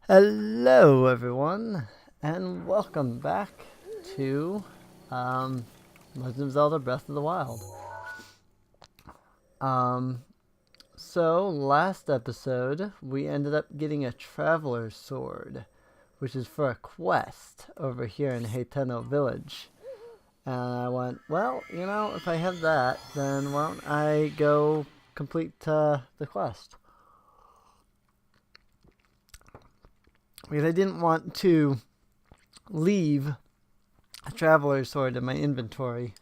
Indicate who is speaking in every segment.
Speaker 1: Hello, everyone, and welcome back to Legend of Zelda: Breath of the Wild. Um, so last episode we ended up getting a Traveler's Sword, which is for a quest over here in Heiteno Village. And I went, well, if I have that, then why don't I go complete the quest? Because I didn't want to leave a Traveler's Sword in my inventory.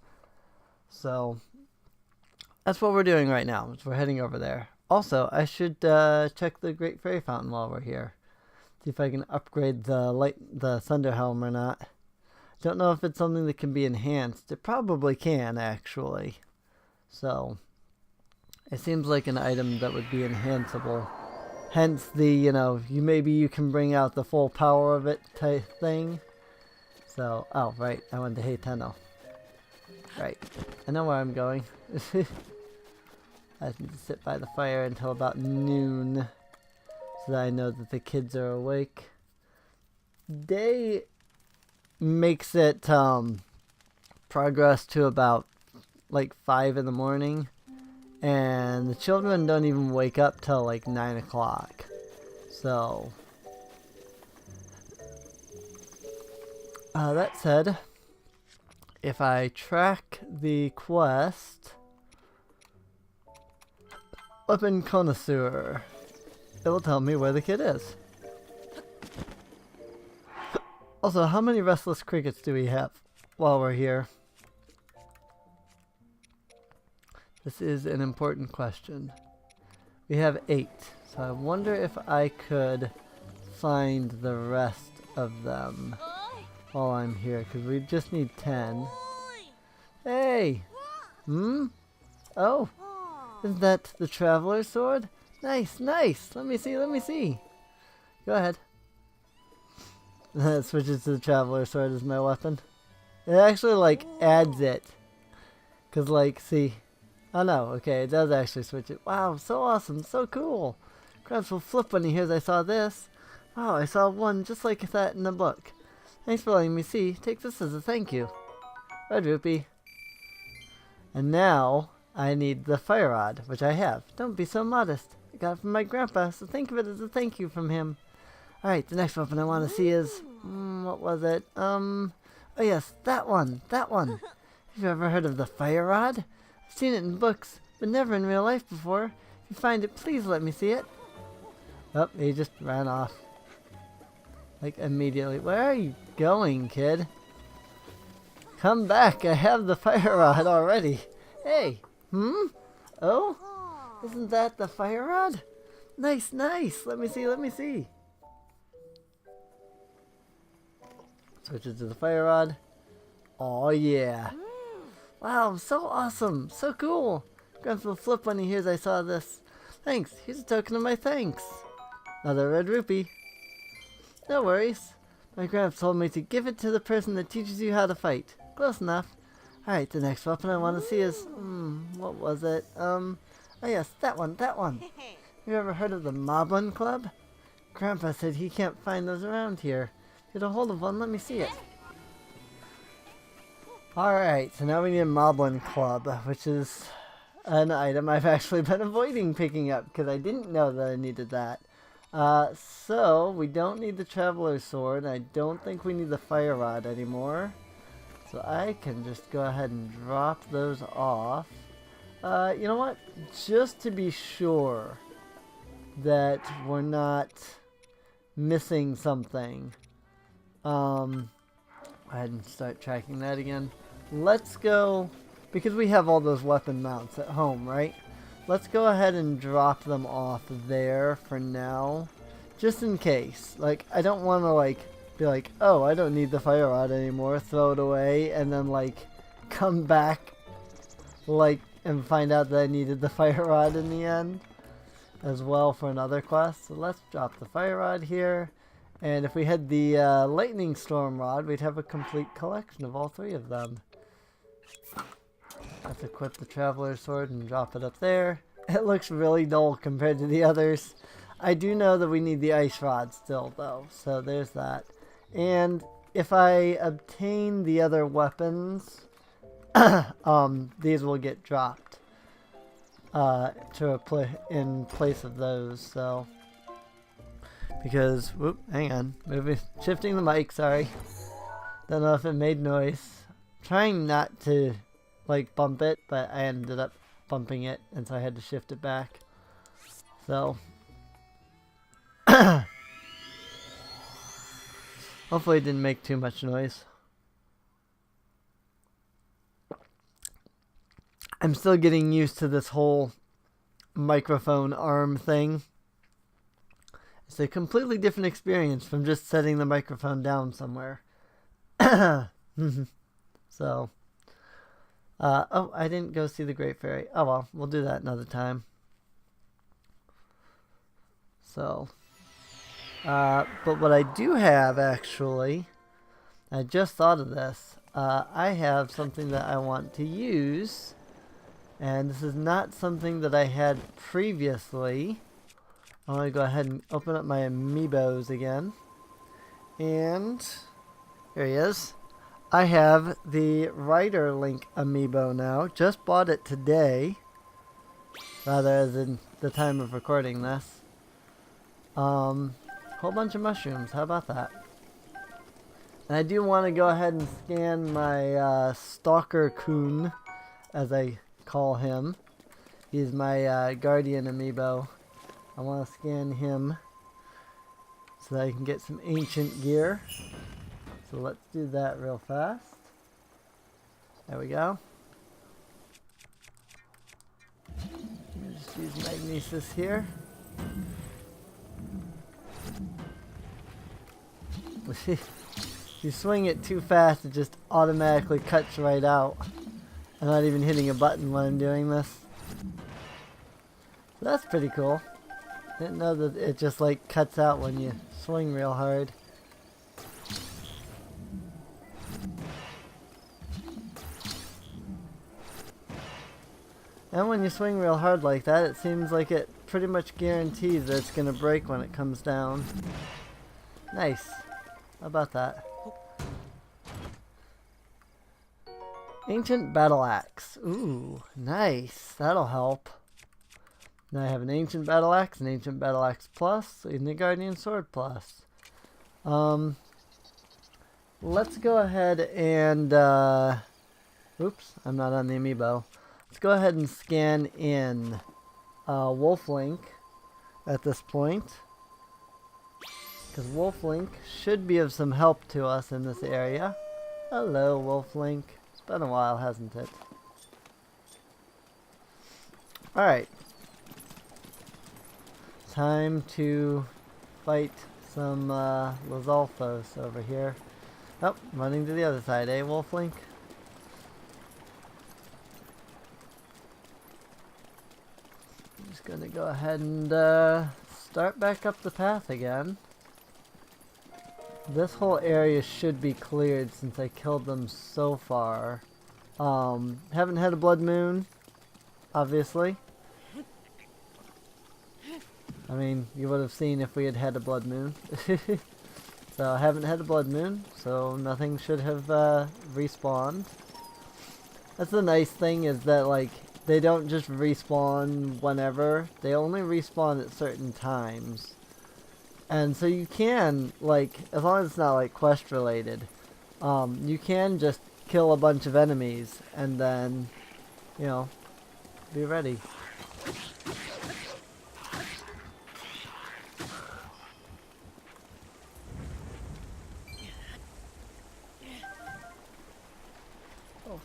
Speaker 1: So that's what we're doing right now. We're heading over there. Also, I should check the Great Fairy Fountain while we're here. See if I can upgrade the Thunder Helm or not. Don't know if it's something that can be enhanced. It probably can, actually. So it seems like an item that would be enhanceable. Hence the, maybe you can bring out the full power of it type thing. So, oh, right, I went to Heiteno. Right, I know where I'm going. I need to sit by the fire until about noon, so that I know that the kids are awake. Day makes it, progress to about, like, 5 in the morning. And the children don't even wake up till like 9 o'clock. So, that said, if I track the quest, Weapon Connoisseur, it will tell me where the kid is. Also, how many Restless Crickets do we have while we're here? This is an important question. We have 8, so I wonder if I could find the rest of them while I'm here, because we just need 10. Hey! Oh! Isn't that the Traveler's Sword? Nice, nice! Let me see! Go ahead. It switches to the Traveler's Sword as my weapon. It actually, like, adds it. Because, like, see... Oh no, okay, it does actually switch it. Wow, so awesome, so cool. Gramps will flip when he hears I saw this. Wow, I saw one just like that in the book. Thanks for letting me see. Take this as a thank you. Red Rupee. And now, I need the fire rod, which I have. Don't be so modest. I got it from my grandpa, so think of it as a thank you from him. Alright, the next weapon I want to see is... what was it? Oh yes, that one. Have you ever heard of the fire rod? I've seen it in books, but never in real life before. If you find it, please let me see it. Oh, he just ran off. Like, immediately. Where are you going, kid? Come back, I have the fire rod already. Hey, Oh? Isn't that the fire rod? Nice, nice. Let me see. Switch it to the fire rod. Oh yeah. Wow, so awesome, so cool. Gramps will flip when he hears I saw this. Thanks, here's a token of my thanks. Another red rupee. No worries. My Gramps told me to give it to the person that teaches you how to fight. Close enough. Alright, the next weapon I want to see is... what was it? Oh yes, that one. You ever heard of the Moblin Club? Grandpa said he can't find those around here. Get a hold of one, let me see it. Alright, so now we need a Moblin Club, which is an item I've actually been avoiding picking up because I didn't know that I needed that. So we don't need the Traveler's Sword. I don't think we need the Fire Rod anymore. So I can just go ahead and drop those off. You know what? Just to be sure that we're not missing something. Go ahead and start tracking that again. Let's go, because we have all those weapon mounts at home, right? Let's go ahead and drop them off there for now, just in case. Like, I don't want to, like, be like, oh, I don't need the fire rod anymore, throw it away, and then, like, come back, like, and find out that I needed the fire rod in the end as well for another quest. So let's drop the fire rod here. And if we had the lightning storm rod, we'd have a complete collection of all 3 of them. Let's equip the Traveler's Sword and drop it up there. It looks really dull compared to the others. I do know that we need the ice rod still, though, so there's that. And if I obtain the other weapons, these will get dropped in place of those. So because hang on, shifting the mic. Sorry, don't know if it made noise. Trying not to like bump it, but I ended up bumping it, and so I had to shift it back. So hopefully it didn't make too much noise. I'm still getting used to this whole microphone arm thing. It's a completely different experience from just setting the microphone down somewhere. So, oh, I didn't go see the Great Fairy. Oh well, we'll do that another time. So, but what I do have actually, I just thought of this. I have something that I want to use. And this is not something that I had previously. I want to go ahead and open up my amiibos again. And here he is. I have the Rider Link amiibo now. Just bought it today. Rather, as in the time of recording this. Whole bunch of mushrooms. How about that? And I do want to go ahead and scan my Stalker Coon, as I call him. He's my guardian amiibo. I want to scan him so that I can get some ancient gear. So let's do that real fast. There we go. Just use magnesis here. If you swing it too fast, it just automatically cuts right out. I'm not even hitting a button when I'm doing this. So that's pretty cool. Didn't know that it just like cuts out when you swing real hard. And when you swing real hard like that, it seems like it pretty much guarantees that it's gonna break when it comes down. Nice. How about that? Ancient Battle Axe. Ooh, nice. That'll help. Now I have an Ancient Battle Axe, an Ancient Battle Axe Plus, and the Guardian Sword Plus. Let's go ahead and, oops, I'm not on the amiibo. Let's go ahead and scan in Wolf Link at this point. Because Wolf Link should be of some help to us in this area. Hello, Wolf Link. It's been a while, hasn't it? Alright. Time to fight some Lizalfos over here. Oh, running to the other side, eh, Wolf Link? I'm just gonna go ahead and start back up the path again. This whole area should be cleared since I killed them so far. Haven't had a blood moon, obviously. I mean, you would have seen if we had had a blood moon. So I haven't had a blood moon, so nothing should have respawned. That's the nice thing, is that like they don't just respawn whenever. They only respawn at certain times. And so you can, like, as long as it's not like quest related, you can just kill a bunch of enemies and then, you know, be ready.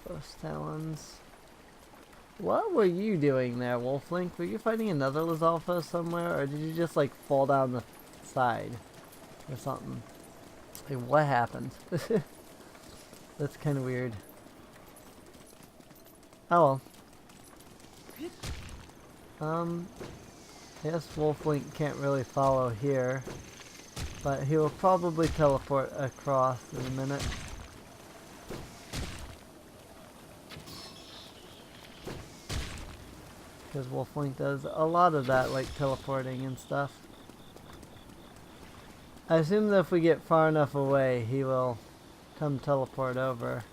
Speaker 1: Those talons. What were you doing there, Wolflink? Were you fighting another Lizalfos somewhere, or did you just like fall down the side or something? Like, what happened? That's kind of weird. Oh well. I guess Wolflink can't really follow here, but he will probably teleport across in a minute. Because Wolflink does a lot of that, like teleporting and stuff. I assume that if we get far enough away, he will come teleport over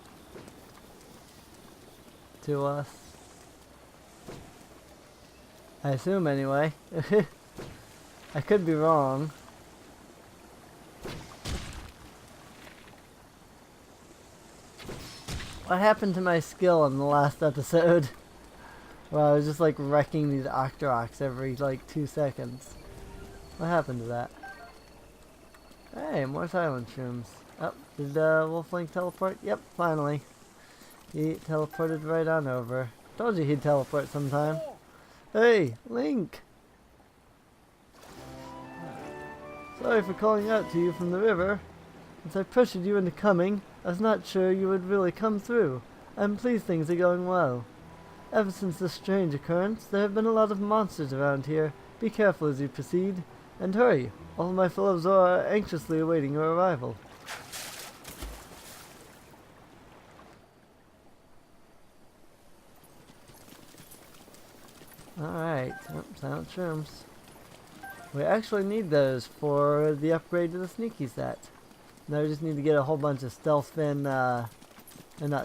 Speaker 1: to us. I assume anyway. I could be wrong. What happened to my skill in the last episode? Well, I was just like wrecking these Octoroks every like 2 seconds. What happened to that? Hey, more silent shrooms. Oh, did Wolflink teleport? Yep, finally. He teleported right on over. Told you he'd teleport sometime. Hey, Link! Sorry for calling out to you from the river. Since I pressured you into coming, I was not sure you would really come through. I'm pleased things are going well. Ever since this strange occurrence, there have been a lot of monsters around here. Be careful as you proceed. And hurry! All of my fellow Zora are anxiously awaiting your arrival. Alright, silent shrooms. We actually need those for the upgrade to the sneaky set. Now we just need to get a whole bunch of stealth fin, not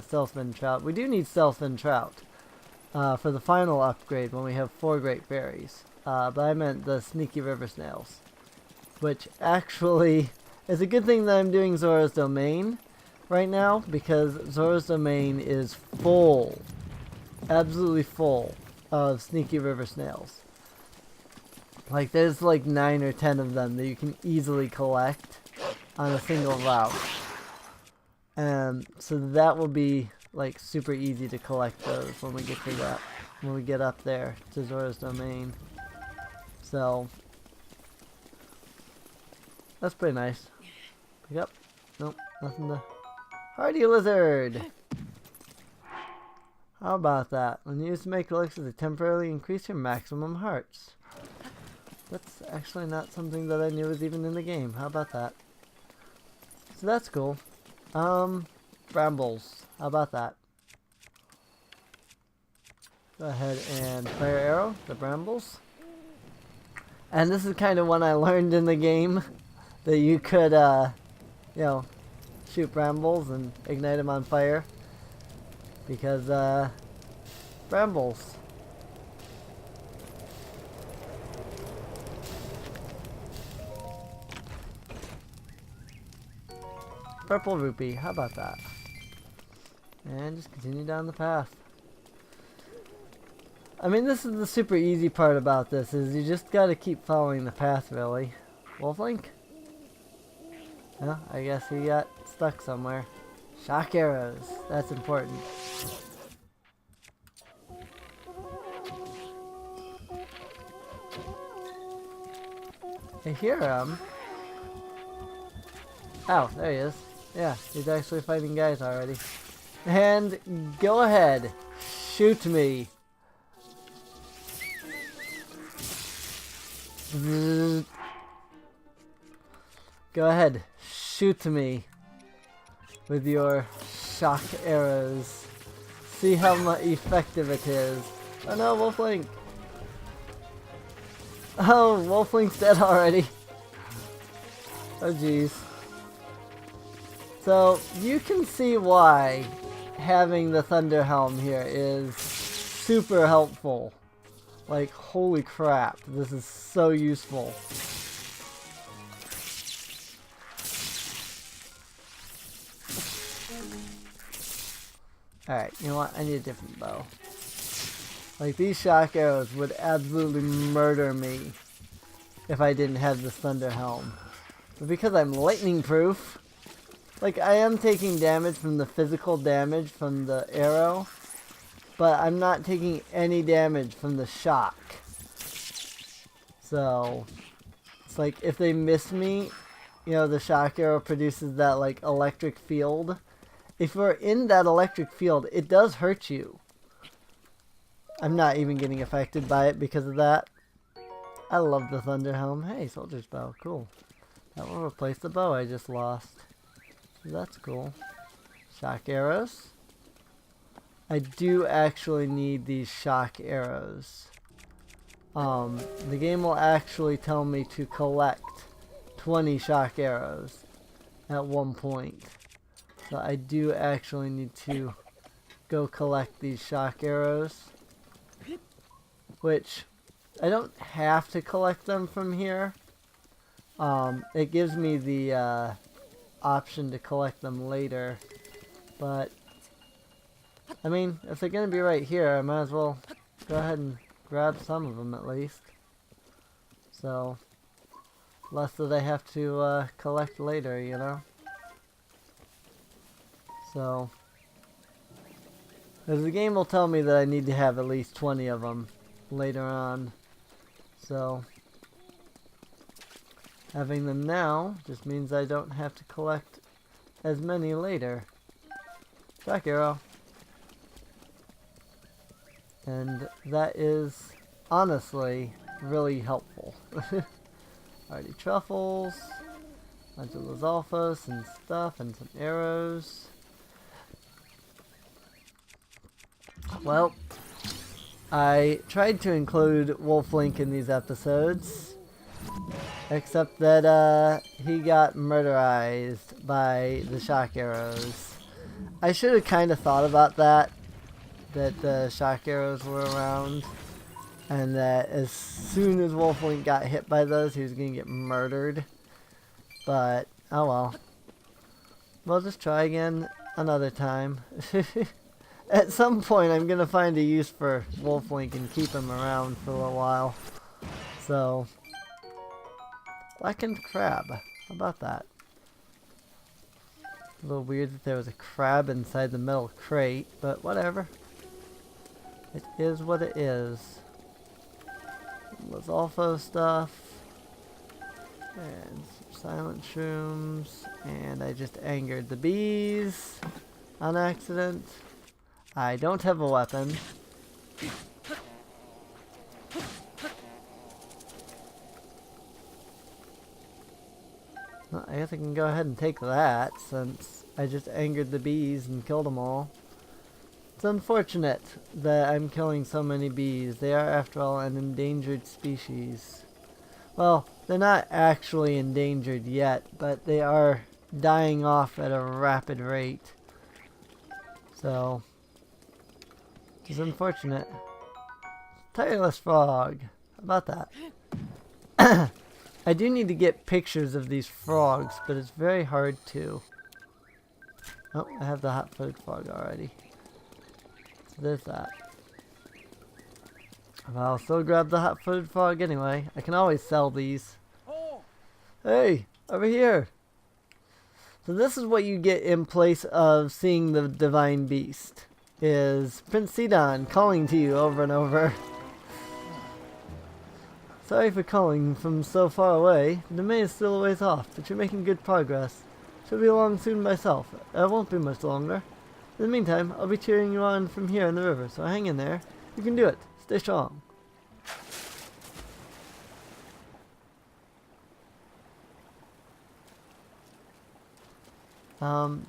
Speaker 1: stealth fin trout. We do need stealth fin trout for the final upgrade when we have 4 great berries. But I meant the sneaky river snails. Which actually is a good thing that I'm doing Zora's Domain right now, because Zora's Domain is full, absolutely full of sneaky river snails. Like there's like 9 or 10 of them that you can easily collect on a single route. So that will be like super easy to collect those when we get to that, when we get up there to Zora's Domain. So that's pretty nice. Pick up. Nope, nothing to... Hardy lizard! How about that? When used to make elixirs, they temporarily increase your maximum hearts. That's actually not something that I knew was even in the game. How about that? So that's cool. Brambles. How about that? Go ahead and fire arrow the brambles. And this is kind of one I learned in the game. That you could, you know, shoot brambles and ignite them on fire. Because, brambles. Purple rupee, how about that? And just continue down the path. I mean, this is the super easy part about this, is you just gotta keep following the path, really. Wolflink? No, I guess he got stuck somewhere. Shock arrows, that's important. I hear him. Oh, there he is. Yeah, he's actually fighting guys already. And go ahead, shoot me. Go ahead, shoot me with your shock arrows. See how effective it is. Oh no, Wolflink! Oh, Wolflink's dead already. Oh jeez. So, you can see why having the Thunder Helm here is super helpful. Like, holy crap, this is so useful. Alright, you know what? I need a different bow. Like, these shock arrows would absolutely murder me if I didn't have this Thunder Helm. But because I'm lightning proof, like, I am taking damage from the physical damage from the arrow, but I'm not taking any damage from the shock. So, it's like, if they miss me, you know, the shock arrow produces that, like, electric field. If you're in that electric field, it does hurt you. I'm not even getting affected by it because of that. I love the Thunder Helm. Hey, Soldier's Bow. Cool. That will replace the bow I just lost. That's cool. Shock arrows. I do actually need these shock arrows. The game will actually tell me to collect 20 shock arrows at one point. So I do actually need to go collect these shock arrows, which I don't have to collect them from here. It gives me the option to collect them later, but I mean, if they're gonna be right here, I might as well go ahead and grab some of them at least. So, less that I have to collect later, you know? So, because the game will tell me that I need to have at least 20 of them later on. So, having them now just means I don't have to collect as many later. Shock arrow. And that is honestly really helpful. Alrighty, truffles, a bunch of Lizalfos and stuff, and some arrows. Well, I tried to include Wolf Link in these episodes, except that he got murderized by the shock arrows. I should have kind of thought about that the shock arrows were around, and that as soon as Wolf Link got hit by those, he was going to get murdered. But, oh well. We'll just try again another time. At some point, I'm going to find a use for Wolf Link and keep him around for a little while. So, blackened crab. How about that? A little weird that there was a crab inside the metal crate, but whatever. It is what it is. Lizalfo stuff. And some silent shrooms. And I just angered the bees on accident. I don't have a weapon. Well, I guess I can go ahead and take that since I just angered the bees and killed them all. It's unfortunate that I'm killing so many bees. They are, after all, an endangered species. Well, they're not actually endangered yet, but they are dying off at a rapid rate. So, it's unfortunate. Tireless frog. How about that? I do need to get pictures of these frogs, but it's very hard to. Oh, I have the hot-footed frog already. So there's that. Well, I'll still grab the hot-footed frog anyway. I can always sell these. Hey, over here. So this is what you get in place of seeing the divine beast. Is Prince Sidon calling to you over and over. Sorry for calling from so far away. The domain is still a ways off, but you're making good progress. Should be along soon myself. It won't be much longer. In the meantime, I'll be cheering you on from here in the river, so hang in there. You can do it. Stay strong.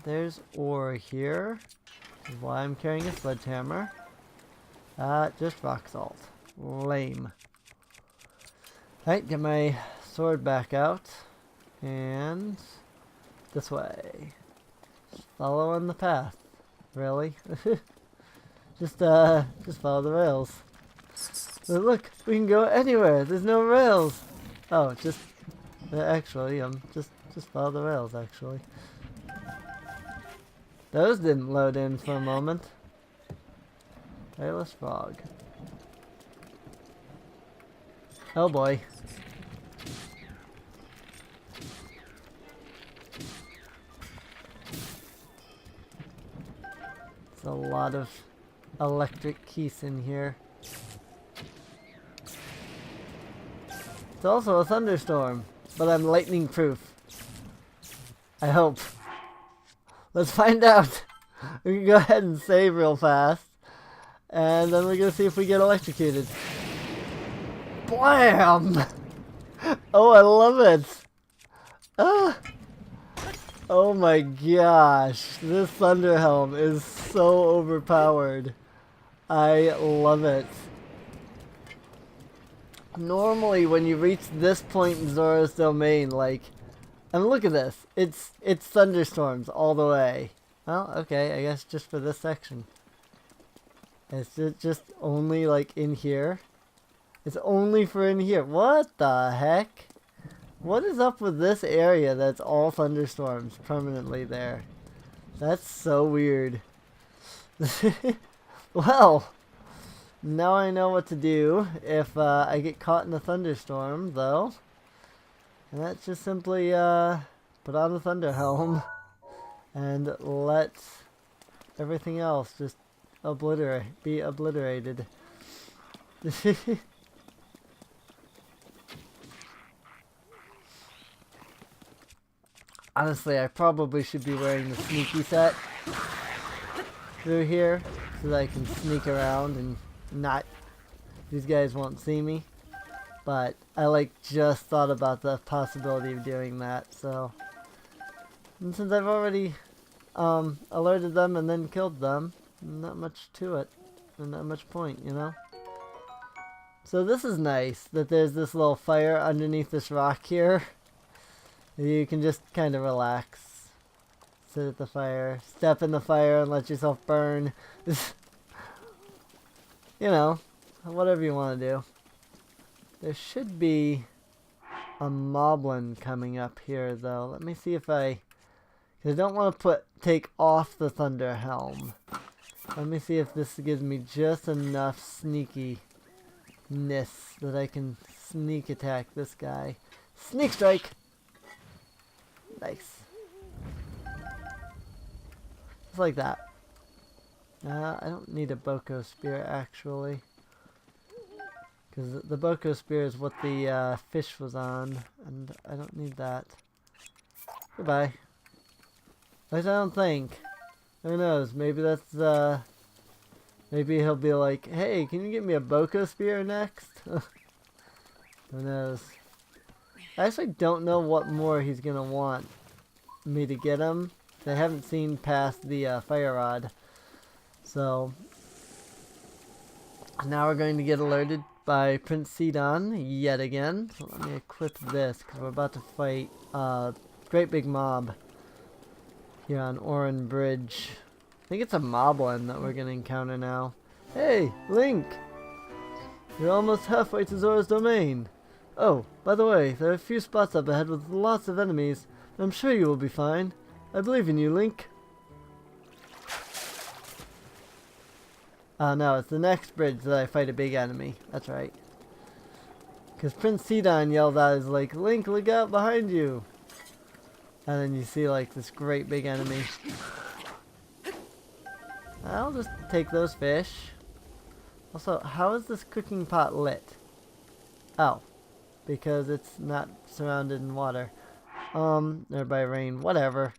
Speaker 1: There's ore here. This is why I'm carrying a sledgehammer. Just rock salt. Lame. Alright, get my sword back out. And this way. Just follow on the path. Really? just follow the rails. But look, we can go anywhere. There's no rails. Oh, actually, just follow the rails, actually. Those didn't load in for a moment. Tireless frog. Oh boy. It's a lot of electric keys in here. It's also a thunderstorm, but I'm lightning proof. I hope. Let's find out. We can go ahead and save real fast. And then we're going to see if we get electrocuted. Blam! Oh, I love it. Ah. Oh my gosh. This Thunderhelm is so overpowered. I love it. Normally, when you reach this point in Zora's Domain, like, And look at this. It's thunderstorms all the way. Well, okay, I guess just for this section. Is it just only like in here? It's only for in here. What the heck? What is up with this area that's all thunderstorms permanently there? That's so weird. Well, now I know what to do if I get caught in a thunderstorm, though. And that's just simply put on the thunder helm and let everything else just be obliterated. Honestly, I probably should be wearing the sneaky set through here so that I can sneak around and not, these guys won't see me. But I like just thought about the possibility of doing that, so. And since I've already alerted them and then killed them, not much to it, and not much point, you know? So this is nice, that there's this little fire underneath this rock here. You can just kind of relax. Sit at the fire, step in the fire and let yourself burn. You know, whatever you want to do. There should be a moblin coming up here though. Let me see if cause I don't want to take off the thunder helm. Let me see if this gives me just enough sneakiness that I can sneak attack this guy. Sneak strike! Nice. Just like that. I don't need a Boko Spear actually. Because the Boko Spear is what the fish was on. And I don't need that. Goodbye. At least I don't think. Who knows? Maybe that's maybe he'll be like, hey, can you get me a Boko Spear next? Who knows? I actually don't know what more he's gonna want me to get him. I haven't seen past the fire rod. So now we're going to get alerted by Prince Sidon yet again. So let me equip this because we're about to fight a great big mob here on Oran Bridge. I think it's a moblin that we're gonna encounter now. Hey, Link! You're almost halfway to Zora's domain. Oh, by the way, there are a few spots up ahead with lots of enemies, but I'm sure you will be fine. I believe in you, Link. Oh no, it's the next bridge that I fight a big enemy. That's right. Because Prince Sidon yelled out, is like, Link, look out behind you! And then you see like this great big enemy. I'll just take those fish. Also, how is this cooking pot lit? Oh. Because it's not surrounded in water. Or by rain, whatever.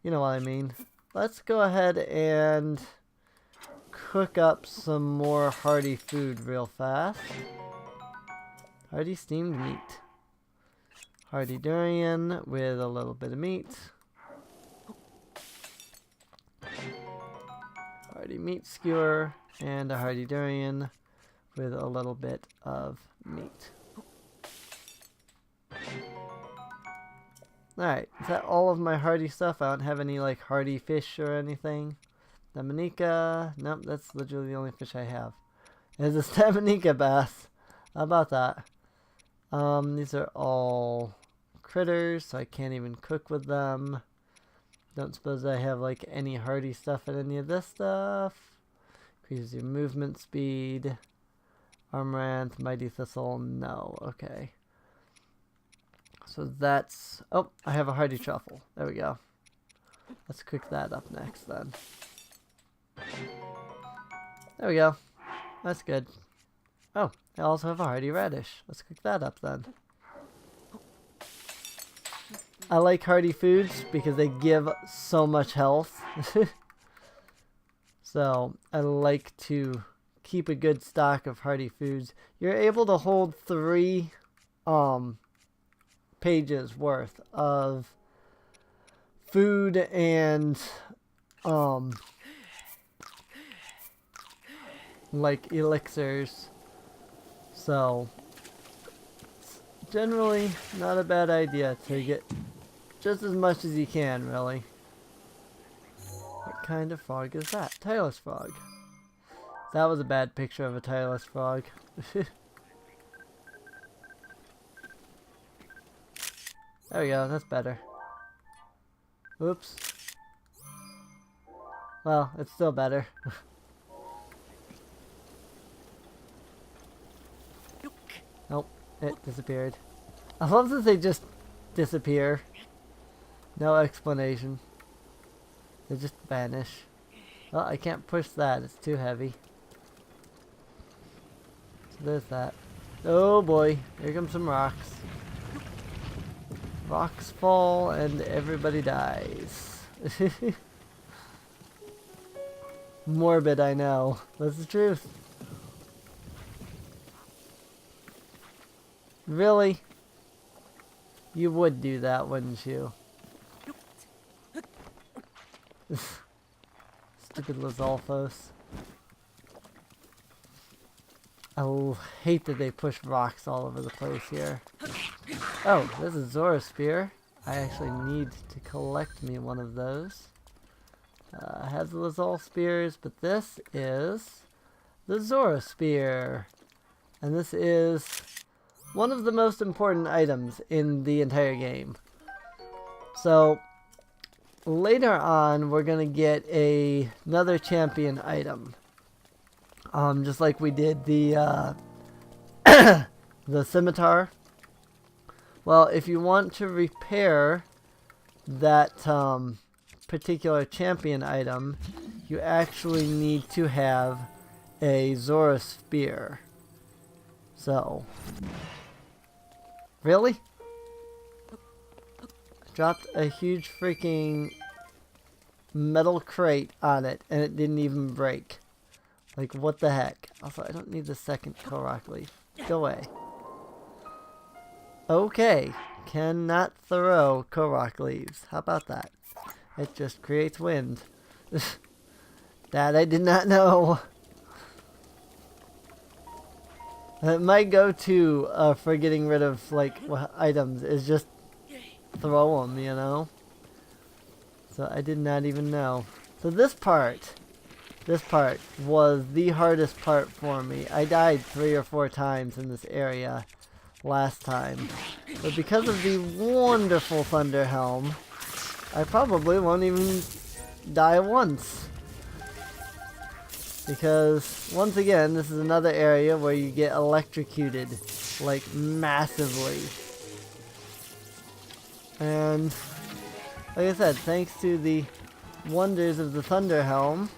Speaker 1: You know what I mean. Let's go ahead and cook up some more hearty food real fast. Hearty steamed meat. Hearty durian with a little bit of meat. Hearty meat skewer and a hearty durian with a little bit of meat. Alright, is that all of my hearty stuff? I don't have any like hearty fish or anything. Stamanika, nope, that's literally the only fish I have. There's a Stamanika bass. How about that? These are all critters, so I can't even cook with them. Don't suppose I have like any hearty stuff in any of this stuff. Increases your movement speed. Amaranth, Mighty Thistle, no, okay. So that's... Oh, I have a hearty truffle. There we go. Let's cook that up next then. There we go. That's good. Oh, I also have a hearty radish. Let's cook that up then. I like hearty foods because they give so much health. So I like to keep a good stock of hearty foods. You're able to hold 3 pages worth of food and like elixirs, so it's generally not a bad idea to get just as much as you can, really. What kind of frog is that? Tailless frog. That was a bad picture of a tailless frog. There we go, that's better. Oops. Well, it's still better. Nope, it disappeared. I love that they just disappear. No explanation. They just vanish. Well, I can't push that, it's too heavy. So there's that. Oh boy, here comes some rocks. Rocks fall and everybody dies. Morbid, I know. That's the truth. Really? You would do that, wouldn't you? Stupid Lizalfos. I hate that they push rocks all over the place here. Oh, there's a Zora Spear. I actually need to collect me one of those. I have the Lizal Spears, but this is the Zora Spear. And this is one of the most important items in the entire game. So, later on, we're going to get another champion item. Just like we did the the scimitar. Well, if you want to repair that particular champion item, you actually need to have a Zora Spear. So, really? I dropped a huge freaking metal crate on it and it didn't even break. Like, what the heck? Also, I don't need the second Korok leaf. Go away. Okay. Cannot throw Korok leaves. How about that? It just creates wind. That I did not know. My go-to for getting rid of, like, items is just throw them, you know? So I did not even know. So this part was the hardest part for me. I died 3 or 4 times in this area last time. But because of the wonderful Thunder Helm, I probably won't even die once. Because, once again, this is another area where you get electrocuted, like, massively. And, like I said, thanks to the wonders of the Thunder Helm,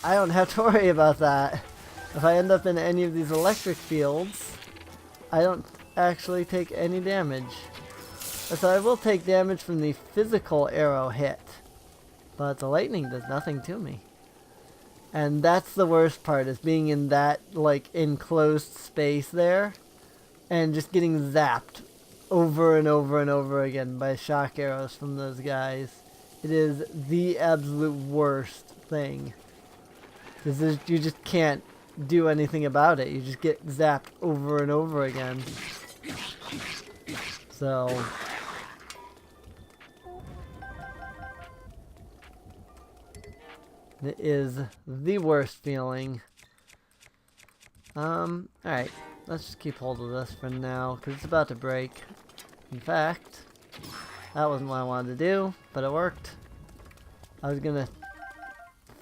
Speaker 1: I don't have to worry about that. If I end up in any of these electric fields, I don't actually take any damage. So I will take damage from the physical arrow hit, but the lightning does nothing to me. And that's the worst part, is being in that, like, enclosed space there, and just getting zapped over and over and over again by shock arrows from those guys. It is the absolute worst thing. Because you just can't do anything about it. You just get zapped over and over again. So, it is the worst feeling. Alright. Let's just keep hold of this for now, because it's about to break. In fact, that wasn't what I wanted to do, but it worked. I was gonna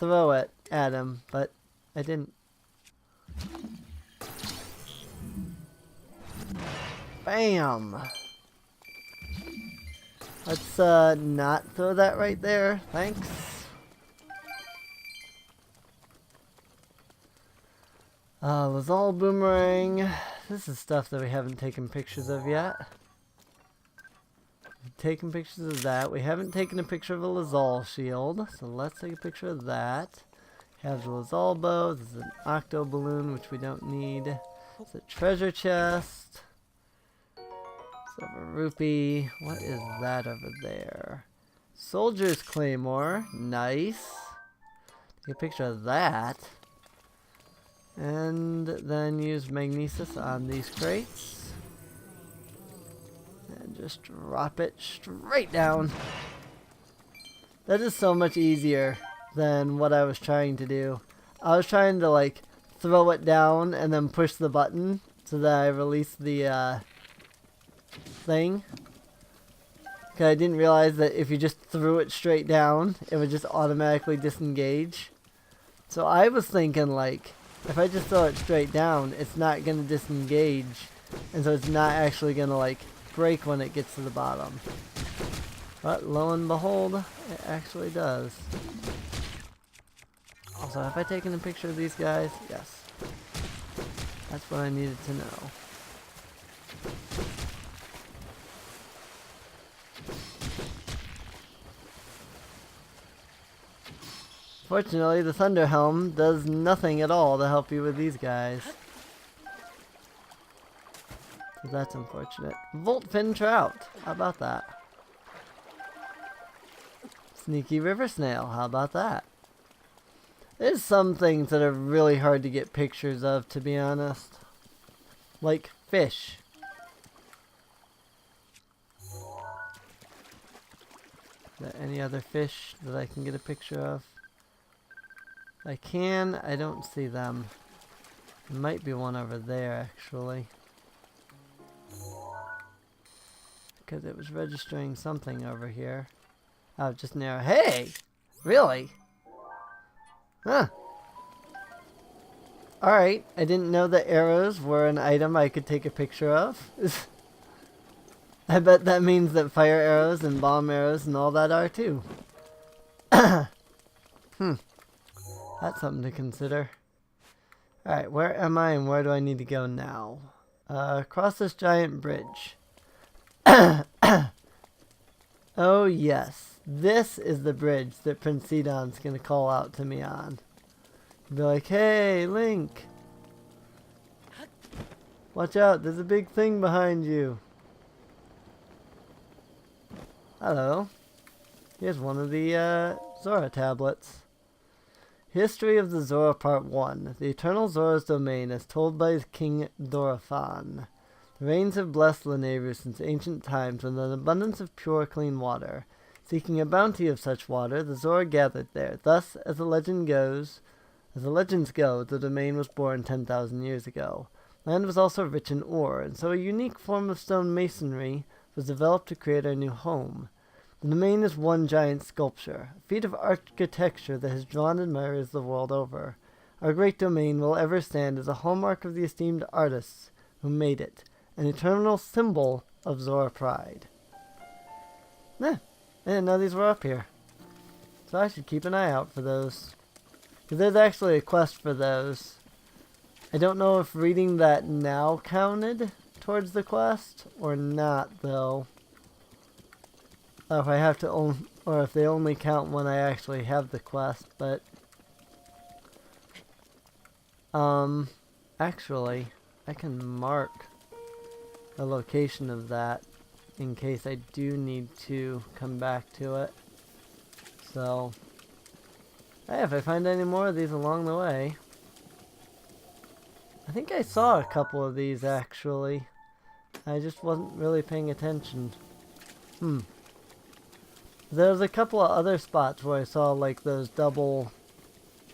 Speaker 1: throw it at him, but I didn't. Bam! Let's not throw that right there. Thanks. Lizal Boomerang. This is stuff that we haven't taken pictures of yet. We've taken pictures of that. We haven't taken a picture of a Lizal shield, so let's take a picture of that. Have the Lizal bow. This is an Octo Balloon, which we don't need. It's a treasure chest. Silver rupee. What is that over there? Soldier's Claymore. Nice. Take a picture of that. And then use Magnesis on these crates. And just drop it straight down. That is so much easier than what I was trying to do. I was trying to like throw it down and then push the button so that I release the thing. Because I didn't realize that if you just threw it straight down, it would just automatically disengage. So I was thinking like, if I just throw it straight down, it's not going to disengage. And so it's not actually going to like break when it gets to the bottom. But lo and behold, it actually does. Also, have I taken a picture of these guys? Yes. That's what I needed to know. Fortunately, the Thunder Helm does nothing at all to help you with these guys. So that's unfortunate. Voltfin Trout. How about that? Sneaky River Snail. How about that? There's some things that are really hard to get pictures of, to be honest. Like fish. Is there any other fish that I can get a picture of? I can. I don't see them. There might be one over there, actually. Because it was registering something over here. Oh, just an arrow. Hey! Really? Huh. Alright, I didn't know that arrows were an item I could take a picture of. I bet that means that fire arrows and bomb arrows and all that are too. That's something to consider. Alright, where am I and where do I need to go now? Across this giant bridge. Oh yes, this is the bridge that Prince Sidon's gonna call out to me on. Be like, hey, Link! Watch out, there's a big thing behind you. Hello. Here's one of the Zora tablets. History of the Zora Part 1. The Eternal Zora's Domain as told by King Dorephan. The rains have blessed Lanayru since ancient times with an abundance of pure, clean water. Seeking a bounty of such water, the Zora gathered there. Thus, as the legends go, the domain was born 10,000 years ago. Land was also rich in ore, and so a unique form of stone masonry was developed to create our new home. The domain is one giant sculpture, a feat of architecture that has drawn admirers the world over. Our great domain will ever stand as a hallmark of the esteemed artists who made it, an eternal symbol of Zora pride. I didn't know these were up here. So I should keep an eye out for those. Because there's actually a quest for those. I don't know if reading that now counted towards the quest or not, though. Or if I have to or if they only count when I actually have the quest, but actually I can mark the location of that in case I do need to come back to it. So hey, if I find any more of these along the way. I think I saw a couple of these actually. I just wasn't really paying attention. There's a couple of other spots where I saw like those double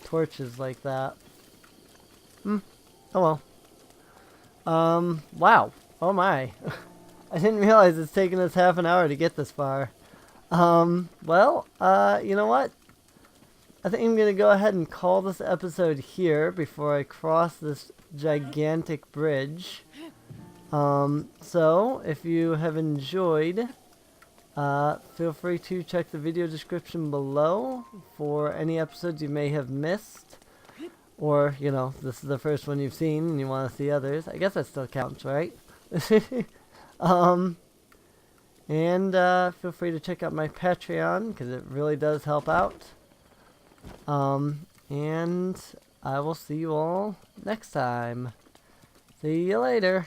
Speaker 1: torches like that. Oh well. Wow. Oh my. I didn't realize it's taken us half an hour to get this far. Well, you know what? I think I'm going to go ahead and call this episode here before I cross this gigantic bridge. So, if you have enjoyed, feel free to check the video description below for any episodes you may have missed. Or, you know, this is the first one you've seen and you want to see others. I guess that still counts, right? And feel free to check out my Patreon because it really does help out. And I will see you all next time. See you later.